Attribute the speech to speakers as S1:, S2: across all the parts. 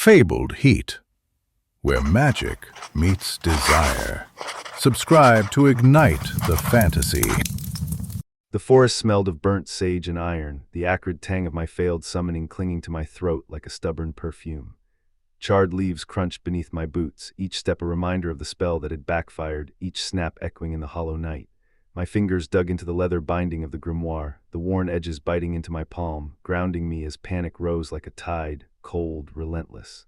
S1: fabled heat, where magic meets desire. Subscribe to ignite the fantasy.
S2: The forest smelled of burnt sage and iron, the acrid tang of my failed summoning clinging to my throat like a stubborn perfume. Charred leaves crunched beneath my boots, each step a reminder of the spell that had backfired, each snap echoing in the hollow night. My fingers dug into the leather binding of the grimoire, the worn edges biting into my palm, grounding me as panic rose like a tide, cold, relentless.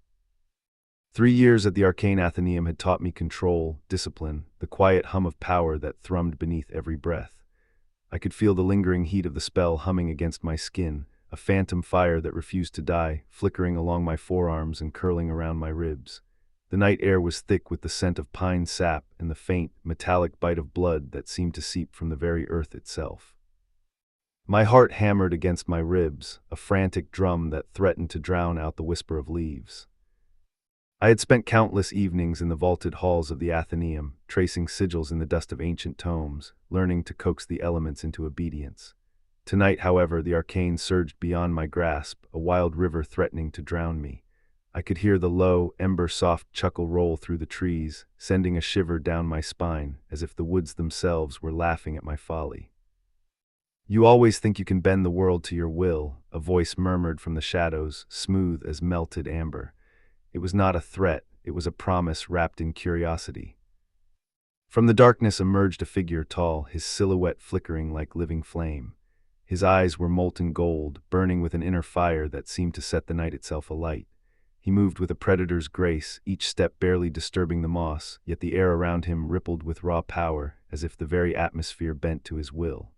S2: 3 years at the arcane Athenaeum had taught me control, discipline, the quiet hum of power that thrummed beneath every breath. I could feel the lingering heat of the spell humming against my skin, a phantom fire that refused to die, flickering along my forearms and curling around my ribs. The night air was thick with the scent of pine sap and the faint, metallic bite of blood that seemed to seep from the very earth itself. My heart hammered against my ribs, a frantic drum that threatened to drown out the whisper of leaves. I had spent countless evenings in the vaulted halls of the Athenaeum, tracing sigils in the dust of ancient tomes, learning to coax the elements into obedience. Tonight, however, the arcane surged beyond my grasp, a wild river threatening to drown me. I could hear the low, ember-soft chuckle roll through the trees, sending a shiver down my spine, as if the woods themselves were laughing at my folly. "You always think you can bend the world to your will," a voice murmured from the shadows, smooth as melted amber. It was not a threat, it was a promise wrapped in curiosity. From the darkness emerged a figure tall, his silhouette flickering like living flame. His eyes were molten gold, burning with an inner fire that seemed to set the night itself alight. He moved with a predator's grace, each step barely disturbing the moss, yet the air around him rippled with raw power, as if the very atmosphere bent to his will.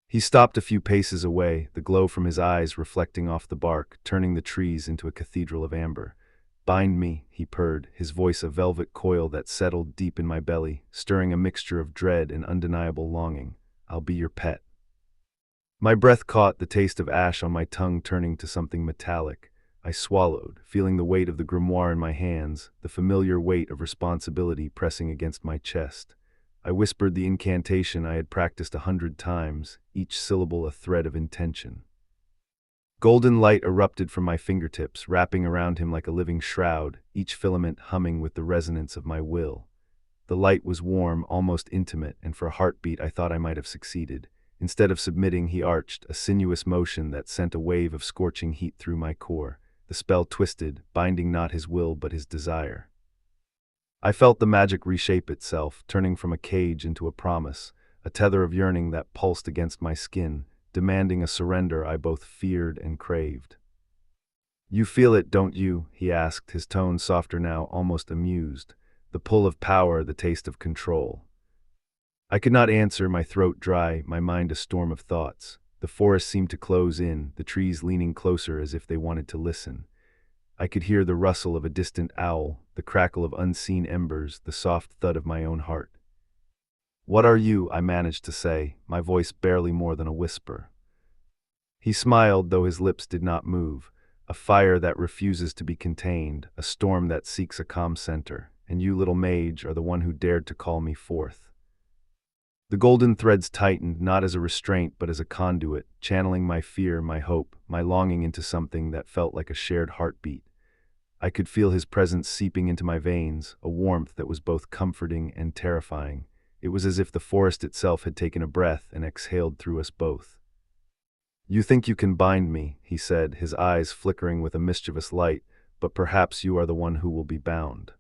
S2: He stopped a few paces away, the glow from his eyes reflecting off the bark, turning the trees into a cathedral of amber. "Bind me," he purred, his voice a velvet coil that settled deep in my belly, stirring a mixture of dread and undeniable longing. "I'll be your pet." My breath caught, the taste of ash on my tongue turning to something metallic. I swallowed, feeling the weight of the grimoire in my hands, the familiar weight of responsibility pressing against my chest. I whispered the incantation I had practiced 100 times, each syllable a thread of intention. Golden light erupted from my fingertips, wrapping around him like a living shroud, each filament humming with the resonance of my will. The light was warm, almost intimate, and for a heartbeat I thought I might have succeeded. Instead of submitting, he arched, a sinuous motion that sent a wave of scorching heat through my core. The spell twisted, binding not his will but his desire. I felt the magic reshape itself, turning from a cage into a promise, a tether of yearning that pulsed against my skin, demanding a surrender I both feared and craved. "You feel it, don't you?" he asked, his tone softer now, almost amused. "The pull of power, the taste of control." I could not answer, my throat dry, my mind a storm of thoughts. The forest seemed to close in, the trees leaning closer as if they wanted to listen. I could hear the rustle of a distant owl, the crackle of unseen embers, the soft thud of my own heart. "What are you?" I managed to say, my voice barely more than a whisper. He smiled, though his lips did not move. "A fire that refuses to be contained, a storm that seeks a calm center, and you, little mage, are the one who dared to call me forth." The golden threads tightened, not as a restraint but as a conduit, channeling my fear, my hope, my longing into something that felt like a shared heartbeat. I could feel his presence seeping into my veins, a warmth that was both comforting and terrifying. It was as if the forest itself had taken a breath and exhaled through us both. "You think you can bind me," he said, his eyes flickering with a mischievous light, "but perhaps you are the one who will be bound."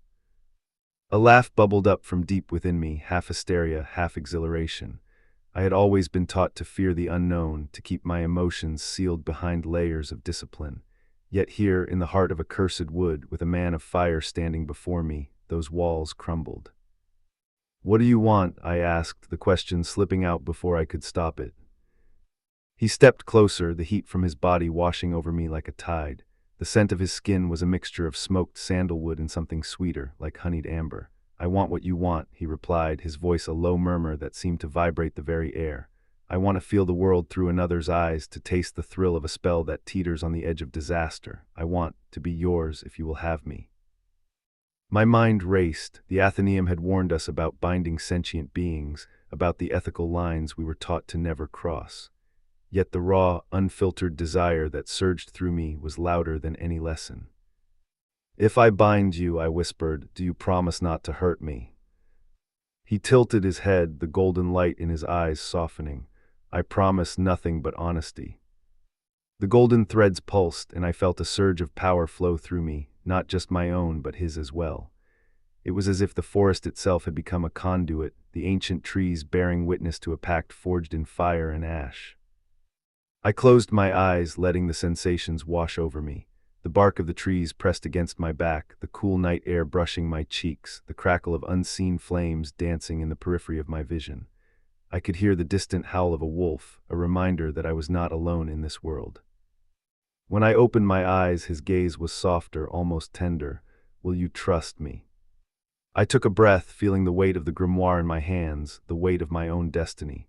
S2: A laugh bubbled up from deep within me, half hysteria, half exhilaration. I had always been taught to fear the unknown, to keep my emotions sealed behind layers of discipline. Yet here, in the heart of a cursed wood, with a man of fire standing before me, those walls crumbled. "What do you want?" I asked, the question slipping out before I could stop it. He stepped closer, the heat from his body washing over me like a tide. The scent of his skin was a mixture of smoked sandalwood and something sweeter, like honeyed amber. "I want what you want," he replied, his voice a low murmur that seemed to vibrate the very air. "I want to feel the world through another's eyes, to taste the thrill of a spell that teeters on the edge of disaster. I want to be yours if you will have me." My mind raced. The Athenaeum had warned us about binding sentient beings, about the ethical lines we were taught to never cross. Yet the raw, unfiltered desire that surged through me was louder than any lesson. "If I bind you," I whispered, "do you promise not to hurt me?" He tilted his head, the golden light in his eyes softening. "I promise nothing but honesty." The golden threads pulsed, and I felt a surge of power flow through me, not just my own, but his as well. It was as if the forest itself had become a conduit, the ancient trees bearing witness to a pact forged in fire and ash. I closed my eyes, letting the sensations wash over me. The bark of the trees pressed against my back, the cool night air brushing my cheeks, the crackle of unseen flames dancing in the periphery of my vision. I could hear the distant howl of a wolf, a reminder that I was not alone in this world. When I opened my eyes, his gaze was softer, almost tender. "Will you trust me?" I took a breath, feeling the weight of the grimoire in my hands, the weight of my own destiny.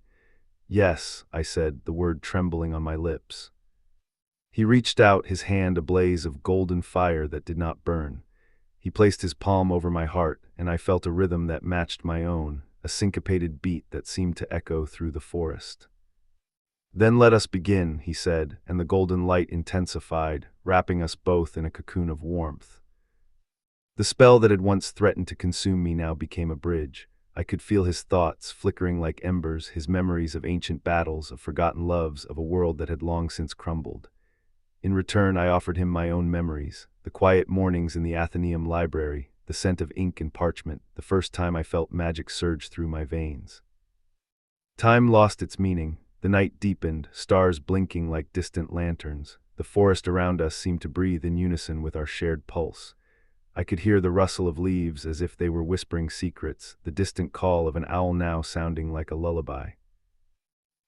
S2: "Yes," I said, the word trembling on my lips. He reached out, his hand a blaze of golden fire that did not burn. He placed his palm over my heart, and I felt a rhythm that matched my own, a syncopated beat that seemed to echo through the forest. "Then let us begin," he said, and the golden light intensified, wrapping us both in a cocoon of warmth. The spell that had once threatened to consume me now became a bridge. I could feel his thoughts, flickering like embers, his memories of ancient battles, of forgotten loves, of a world that had long since crumbled. In return, I offered him my own memories, the quiet mornings in the Athenaeum library, the scent of ink and parchment, the first time I felt magic surge through my veins. Time lost its meaning. The night deepened, stars blinking like distant lanterns. The forest around us seemed to breathe in unison with our shared pulse. I could hear the rustle of leaves as if they were whispering secrets, the distant call of an owl now sounding like a lullaby.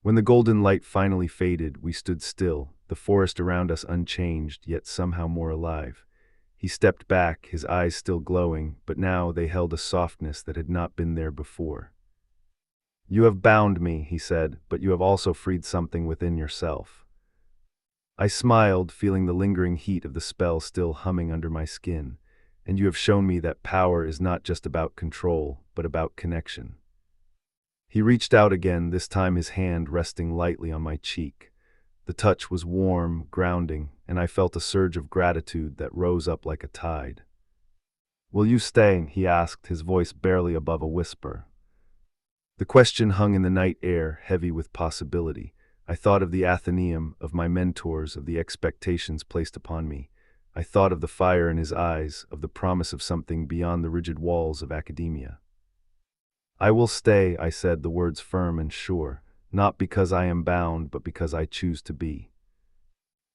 S2: When the golden light finally faded, we stood still, the forest around us unchanged, yet somehow more alive. He stepped back, his eyes still glowing, but now they held a softness that had not been there before. "You have bound me," he said, "but you have also freed something within yourself." I smiled, feeling the lingering heat of the spell still humming under my skin. "And you have shown me that power is not just about control, but about connection." He reached out again, this time his hand resting lightly on my cheek. The touch was warm, grounding, and I felt a surge of gratitude that rose up like a tide. "Will you stay?" he asked, his voice barely above a whisper. The question hung in the night air, heavy with possibility. I thought of the Athenaeum, of my mentors, of the expectations placed upon me. I thought of the fire in his eyes, of the promise of something beyond the rigid walls of academia. "I will stay," I said, the words firm and sure, "not because I am bound, but because I choose to be."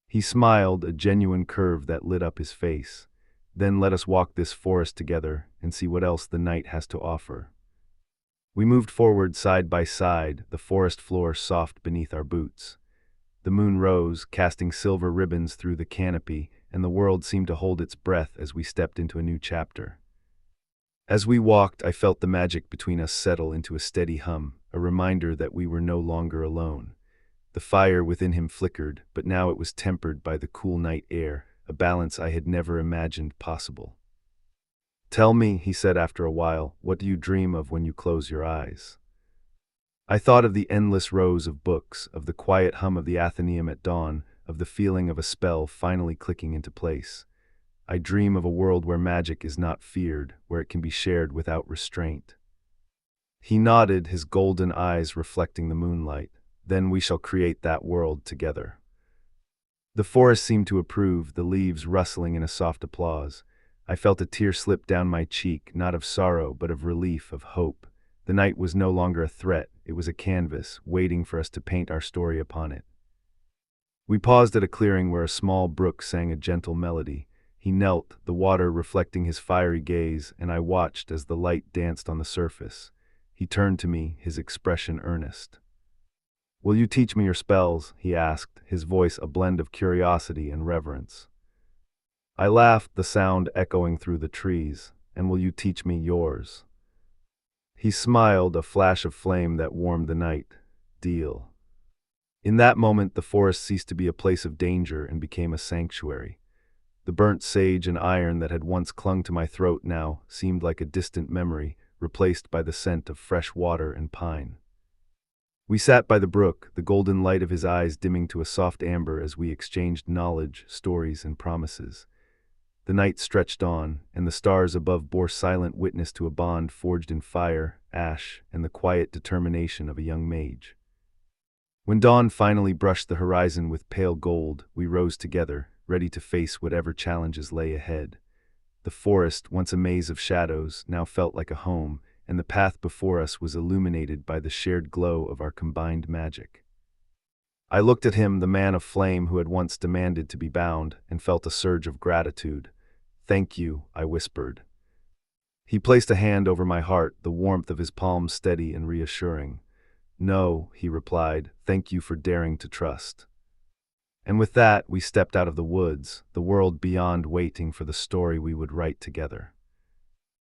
S2: He smiled, a genuine curve that lit up his face. "Then let us walk this forest together and see what else the night has to offer." We moved forward side by side, the forest floor soft beneath our boots. The moon rose, casting silver ribbons through the canopy, and the world seemed to hold its breath as we stepped into a new chapter. As we walked, I felt the magic between us settle into a steady hum, a reminder that we were no longer alone. The fire within him flickered, but now it was tempered by the cool night air, a balance I had never imagined possible. "Tell me," he said after a while, "what do you dream of when you close your eyes?" I thought of the endless rows of books, of the quiet hum of the Athenaeum at dawn, of the feeling of a spell finally clicking into place. I dream of a world where magic is not feared, where it can be shared without restraint. He nodded, his golden eyes reflecting the moonlight. "Then we shall create that world together." The forest seemed to approve, the leaves rustling in a soft applause. I felt a tear slip down my cheek, not of sorrow, but of relief, of hope. The night was no longer a threat, it was a canvas, waiting for us to paint our story upon it. We paused at a clearing where a small brook sang a gentle melody. He knelt, the water reflecting his fiery gaze, and I watched as the light danced on the surface. He turned to me, his expression earnest. "Will you teach me your spells?" he asked, his voice a blend of curiosity and reverence. I laughed, the sound echoing through the trees. "And will you teach me yours?" He smiled, a flash of flame that warmed the night. "Deal." In that moment, the forest ceased to be a place of danger and became a sanctuary. The burnt sage and iron that had once clung to my throat now seemed like a distant memory, replaced by the scent of fresh water and pine. We sat by the brook, the golden light of his eyes dimming to a soft amber as we exchanged knowledge, stories, and promises. The night stretched on, and the stars above bore silent witness to a bond forged in fire, ash, and the quiet determination of a young mage. When dawn finally brushed the horizon with pale gold, we rose together, ready to face whatever challenges lay ahead. The forest, once a maze of shadows, now felt like a home, and the path before us was illuminated by the shared glow of our combined magic. I looked at him, the man of flame who had once demanded to be bound, and felt a surge of gratitude. "Thank you," I whispered. He placed a hand over my heart, the warmth of his palm steady and reassuring. "No," he replied, "thank you for daring to trust." And with that, we stepped out of the woods, the world beyond waiting for the story we would write together.